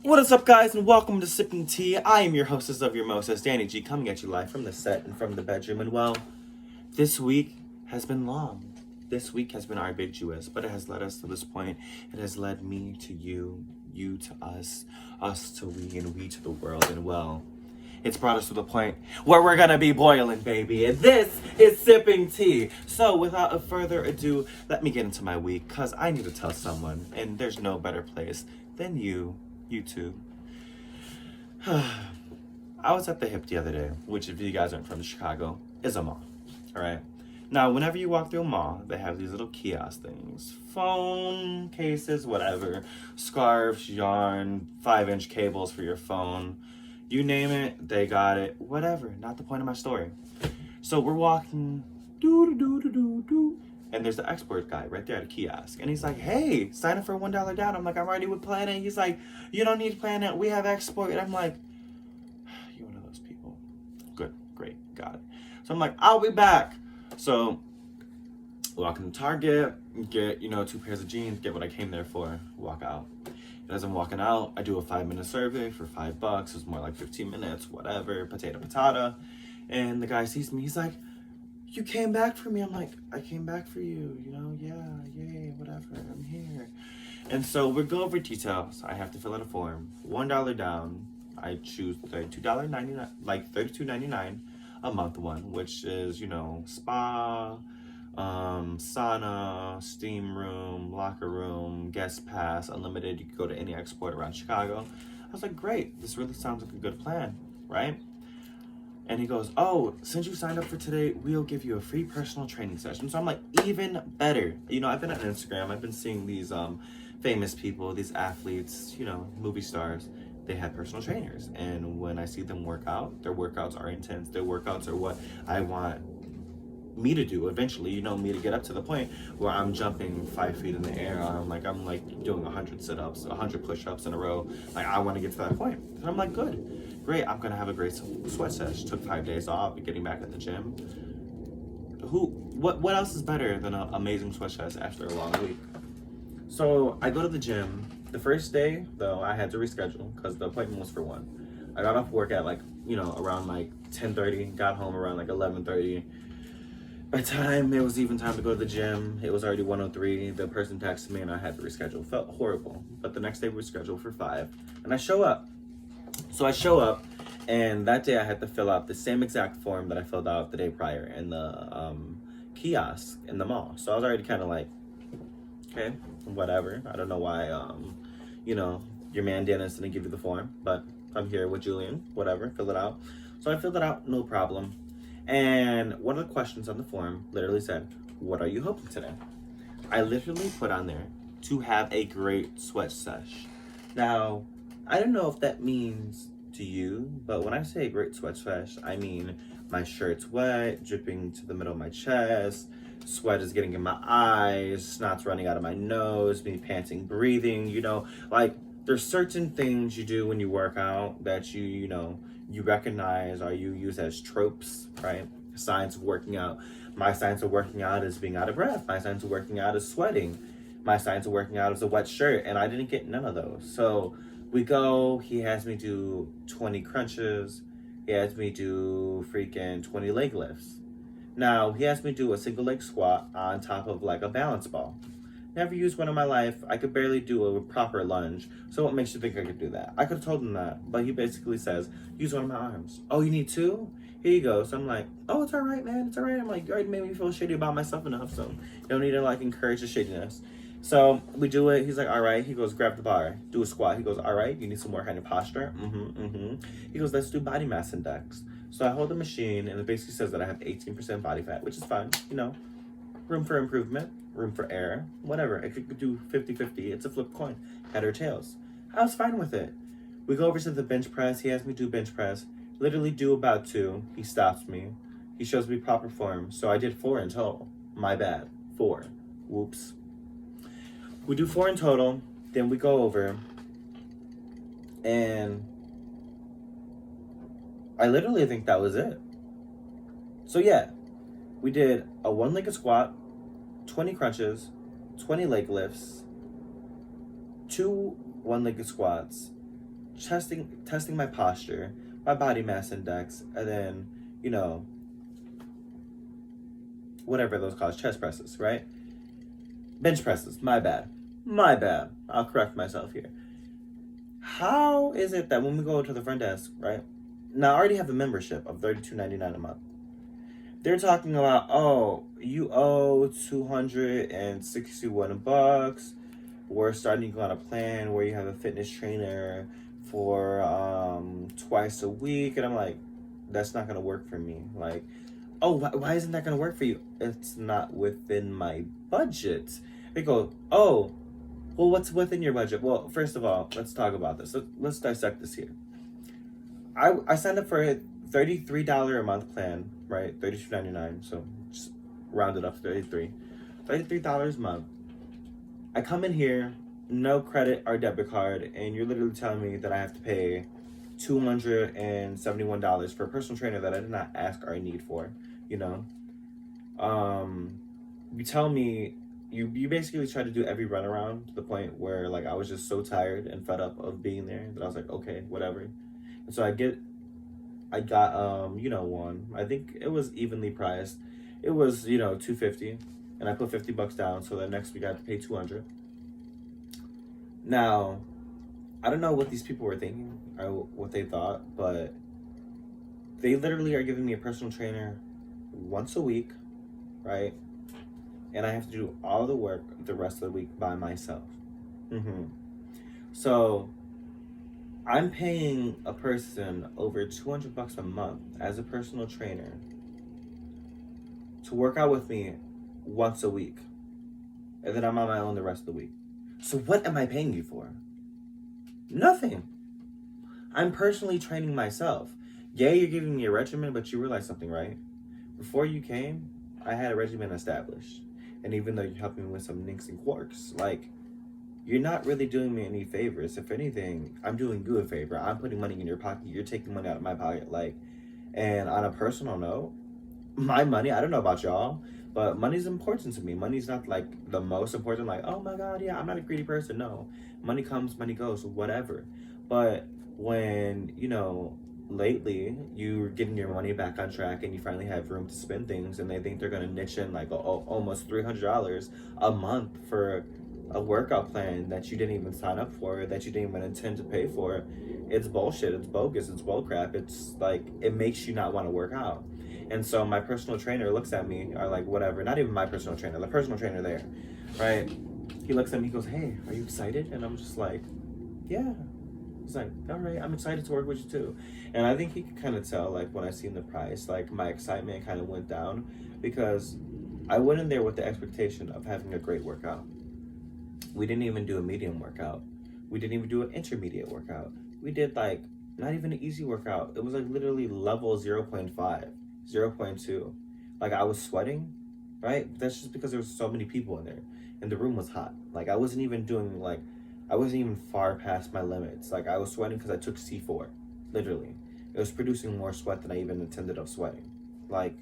What is up, guys, and welcome to Sipping Tea. I am your hostess of your mostest, Danny G, coming at you live from the set and from the bedroom. And well, this week has been long. This week has been arduous, but it has led us to this point. It has led me to you, you to us, us to we, and we to the world. And well, it's brought us to the point where we're gonna be boiling, baby. And this is Sipping Tea. So without a further ado, let me get into my week, because I need to tell someone, and there's no better place than you two. I was at the Hip the other day, which if you guys aren't from Chicago, is a mall. Alright? Now, whenever you walk through a mall, they have these little kiosk things. Phone cases, whatever. Scarves, yarn, 5-inch cables for your phone. You name it, they got it. Whatever. Not the point of my story. So we're walking, and there's the export guy right there at a kiosk. And he's like, hey, sign up for $1 down. I'm like, I'm already with Planet. He's like, you don't need Planet. We have export. And I'm like, you're one of those people. Good, great, got it. So I'm like, I'll be back. So walk into Target, get, 2 pairs of jeans, get what I came there for, walk out. As I'm walking out, I do a 5-minute survey for $5. It's more like 15 minutes, whatever, potato, patata. And the guy sees me. He's like, you came back for me. I'm like, I came back for you, yeah, yay, whatever, I'm here. And so we go over details. I have to fill out a form. $1 down. I choose $32.99, like $32.99 a month one, which is, spa, sauna, steam room, locker room, guest pass, unlimited. You can go to any export around Chicago. I was like, great, this really sounds like a good plan, right? And he goes, oh, since you signed up for today, we'll give you a free personal training session. So I'm like, even better. I've been on Instagram. I've been seeing these famous people, these athletes, movie stars. They have personal trainers. And when I see them work out, their workouts are intense. Their workouts are what I want me to do eventually, me to get up to the point where I'm jumping 5 feet in the air. I'm like doing 100 sit-ups, 100 push-ups in a row. Like, I want to get to that point. And I'm like, good, great, I'm gonna have a great sweat sesh. Took 5 days off, getting back at the gym. What else is better than an amazing sweat sesh after a long week? So I go to the gym. The first day though, I had to reschedule because the appointment was for 1. I got off work at around 10:30, got home around 11:30. By the time it was even time to go to the gym, it was already 1:03. The person texted me and I had to reschedule. Felt horrible. But the next day we scheduled for 5. And I show up. So I show up, and that day I had to fill out the same exact form that I filled out the day prior in the kiosk in the mall. So I was already kind of like, okay, whatever. I don't know why, your man Dennis didn't give you the form. But I'm here with Julian. Whatever. Fill it out. So I filled it out. No problem. And one of the questions on the form literally said, what are you hoping today? I literally put on there, to have a great sweat sesh. Now, I don't know if that means to you, but when I say a great sweat sesh, I mean my shirt's wet, dripping to the middle of my chest, sweat is getting in my eyes, snot's running out of my nose, me panting, breathing, there's certain things you do when you work out that you recognize or you use as tropes, right? Signs of working out. My signs of working out is being out of breath. My signs of working out is sweating. My signs of working out is a wet shirt, and I didn't get none of those. So we go, he has me do 20 crunches. He has me do freaking 20 leg lifts. Now, he has me do a single leg squat on top of a balance ball. Never used one in my life. I could barely do a proper lunge. So what makes you think I could do that? I could have told him that, but he basically says, use one of my arms. Oh, you need 2? Here you go. So I'm like, oh, it's all right, man. It's all right. I'm like, you already made me feel shitty about myself enough, so you don't need to encourage the shittiness. So we do it. He's like, all right. He goes, grab the bar, do a squat. He goes, all right, you need some more kind of posture. He goes, let's do body mass index. So I hold the machine, and it basically says that I have 18% body fat, which is fine. Room for improvement, room for error, whatever. If you could do 50-50, it's a flip coin, head or tails. I was fine with it. We go over to the bench press. He has me do bench press. Literally do about 2. He stops me. He shows me proper form. So I did 4 in total. My bad. 4. Whoops. We do 4 in total. Then we go over. And I literally think that was it. So yeah, we did a 1-legged squat, 20 crunches, 20 leg lifts, 2 1-legged squats, testing my posture, my body mass index, and then, whatever those called, chest presses, right? Bench presses, my bad. I'll correct myself here. How is it that when we go to the front desk, right? Now I already have a membership of $32.99 a month. They're talking about, oh, you owe $261. We're starting to go on a plan where you have a fitness trainer for twice a week. And I'm like, that's not going to work for me. Like, oh, why isn't that going to work for you? It's not within my budget. They go, oh, well, what's within your budget? Well, first of all, let's talk about this. Let's dissect this here. I signed up for a $33 a month plan, right? $32.99, so just round it up to $33 a month. I come in here, no credit or debit card, and you're literally telling me that I have to pay $271 for a personal trainer that I did not ask or need for, You tell me, you basically try to do every runaround to the point where, like, I was just so tired and fed up of being there that I was like, okay, whatever. And so I got one. I think it was evenly priced. It was, $250, and I put $50 down, so that next week I had to pay $200. Now, I don't know what these people were thinking or what they thought, but they literally are giving me a personal trainer once a week, right? And I have to do all the work the rest of the week by myself. So I'm paying a person over $200 a month as a personal trainer to work out with me once a week. And then I'm on my own the rest of the week. So what am I paying you for? Nothing. I'm personally training myself. Yeah, you're giving me a regimen, but you realize something, right? Before you came, I had a regimen established. And even though you're helping me with some nicks and quarks, like, you're not really doing me any favors. If anything, I'm doing you a favor. I'm putting money in your pocket. You're taking money out of my pocket. Like, and on a personal note, my money, I don't know about y'all, but money's important to me. Money's not like the most important, like, oh my God, yeah, I'm not a greedy person. No, money comes, money goes, whatever. But when, lately you're getting your money back on track and you finally have room to spend things, and they think they're going to niche in like almost $300 a month for a workout plan that you didn't even sign up for, that you didn't even intend to pay for. It's bullshit. It's bogus. It's bullcrap. It's like, it makes you not want to work out. And so my personal trainer looks at me, or like whatever, not even my personal trainer, the personal trainer there, right? He looks at me, he goes, hey, are you excited? And I'm just like, yeah. He's like, all right, I'm excited to work with you too. And I think he could kind of tell, like, when I seen the price, like, my excitement kind of went down, because I went in there with the expectation of having a great workout. We didn't even do a medium workout. We didn't even do an intermediate workout. We did, like, not even an easy workout. It was, like, literally level 0.5, 0.2. Like, I was sweating, right? That's just because there was so many people in there, and the room was hot. Like, I wasn't even far past my limits. Like, I was sweating because I took C4, literally. It was producing more sweat than I even intended of sweating. Like,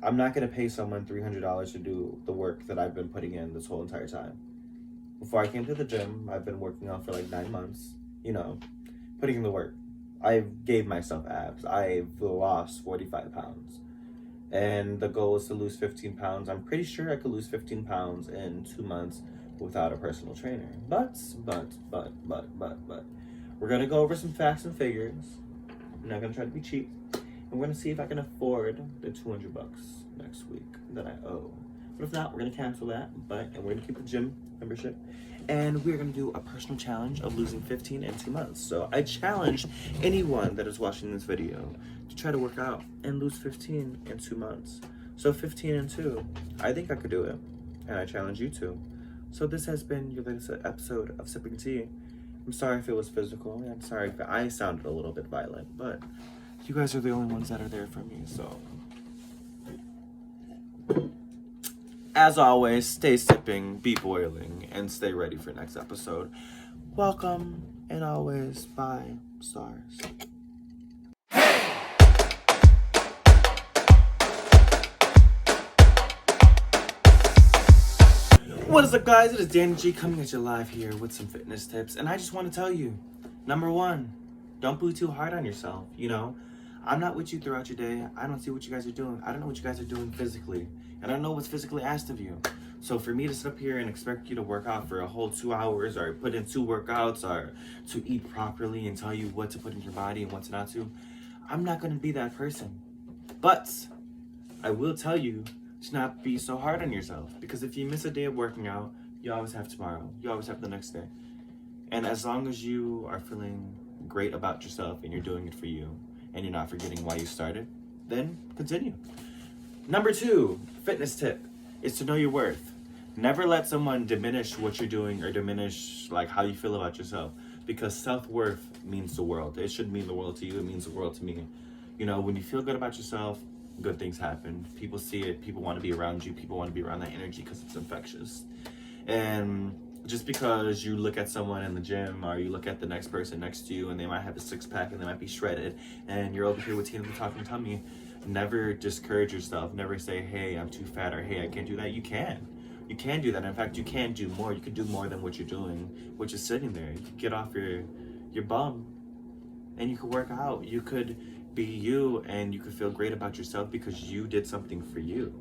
I'm not going to pay someone $300 to do the work that I've been putting in this whole entire time. Before I came to the gym, I've been working out for like 9 months, putting in the work. I gave myself abs. I've lost 45 pounds. And the goal is to lose 15 pounds. I'm pretty sure I could lose 15 pounds in 2 months without a personal trainer. But, we're going to go over some facts and figures. I'm not going to try to be cheap. And we're going to see if I can afford the $200 next week that I owe. But if not, we're going to cancel that. And we're going to keep the gym membership. And we're going to do a personal challenge of losing 15 in 2 months. So I challenge anyone that is watching this video to try to work out and lose 15 in 2 months. So 15 and 2, I think I could do it. And I challenge you to. So this has been your latest episode of Sipping Tea. I'm sorry if it was physical. I'm sorry if I sounded a little bit violent. But you guys are the only ones that are there for me. So as always, stay sipping, be boiling, and stay ready for next episode. Welcome, and always, bye, stars. What is up, guys? It is Danny G coming at you live here with some fitness tips, and I just want to tell you, number one, don't be too hard on yourself. You know, I'm not with you throughout your day. I don't see what you guys are doing. I don't know what you guys are doing physically, and I don't know what's physically asked of you. So for me to sit up here and expect you to work out for a whole 2 hours, or put in 2 workouts, or to eat properly and tell you what to put in your body and what to not to, I'm not going to be that person. But I will tell you to not be so hard on yourself, because if you miss a day of working out, you always have tomorrow. You always have the next day. And as long as you are feeling great about yourself and you're doing it for you and you're not forgetting why you started, then continue. Number 2 fitness tip is to know your worth. Never let someone diminish what you're doing or diminish like how you feel about yourself, because self-worth means the world. It should mean the world to you. It means the world to me. You know, when you feel good about yourself, good things happen. People see it. People want to be around you. People want to be around that energy because it's infectious. And just because you look at someone in the gym, or you look at the next person next to you and they might have a 6-pack and they might be shredded, and you're over here with Tina the Talking Tummy, never discourage yourself. Never say, hey, I'm too fat, or hey, I can't do that. You can. You can do that. In fact, you can do more. You can do more than what you're doing, which is sitting there. You can get off your bum and you could work out. You could be you, and you could feel great about yourself because you did something for you.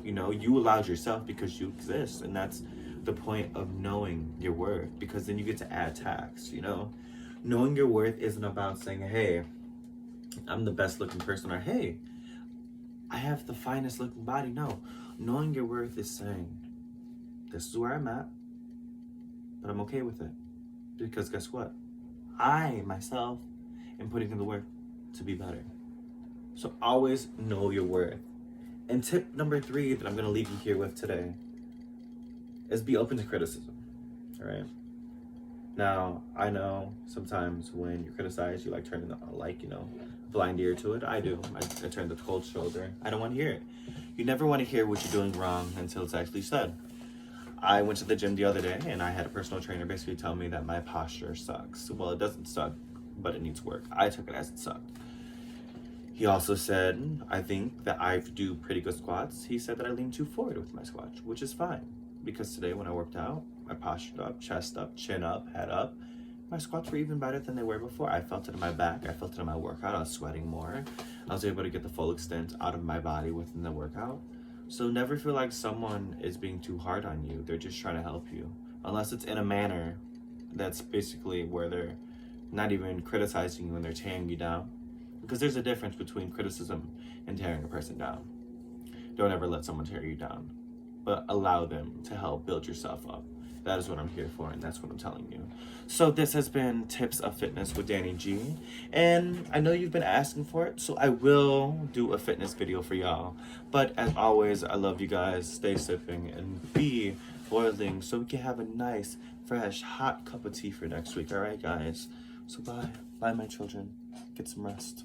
You know, you allowed yourself because you exist, and that's the point of knowing your worth, because then you get to add tax. You know, knowing your worth isn't about saying, hey, I'm the best looking person, or hey, I have the finest looking body. No, knowing your worth is saying, this is where I'm at, but I'm okay with it, because guess what? I myself am putting in the work to be better. So always know your worth. And tip number 3 that I'm going to leave you here with today is be open to criticism. All right. Now, I know sometimes when you're criticized, you like turn the blind ear to it. I do. I turn the cold shoulder. I don't want to hear it. You never want to hear what you're doing wrong until it's actually said. I went to the gym the other day and I had a personal trainer basically tell me that my posture sucks. Well, it doesn't suck, but it needs work. I took it as it sucked. He also said, I think that I do pretty good squats. He said that I lean too forward with my squats, which is fine. Because today when I worked out, I postured up, chest up, chin up, head up. My squats were even better than they were before. I felt it in my back. I felt it in my workout. I was sweating more. I was able to get the full extent out of my body within the workout. So never feel like someone is being too hard on you. They're just trying to help you. Unless it's in a manner that's basically where they're not even criticizing you and they're tearing you down. Because there's a difference between criticism and tearing a person down. Don't ever let someone tear you down, but allow them to help build yourself up. That is what I'm here for, and that's what I'm telling you. So this has been Tips of Fitness with Danny G. And I know you've been asking for it, so I will do a fitness video for y'all. But as always, I love you guys. Stay sipping and be boiling so we can have a nice, fresh, hot cup of tea for next week. All right, guys? So bye. Bye, my children. Get some rest.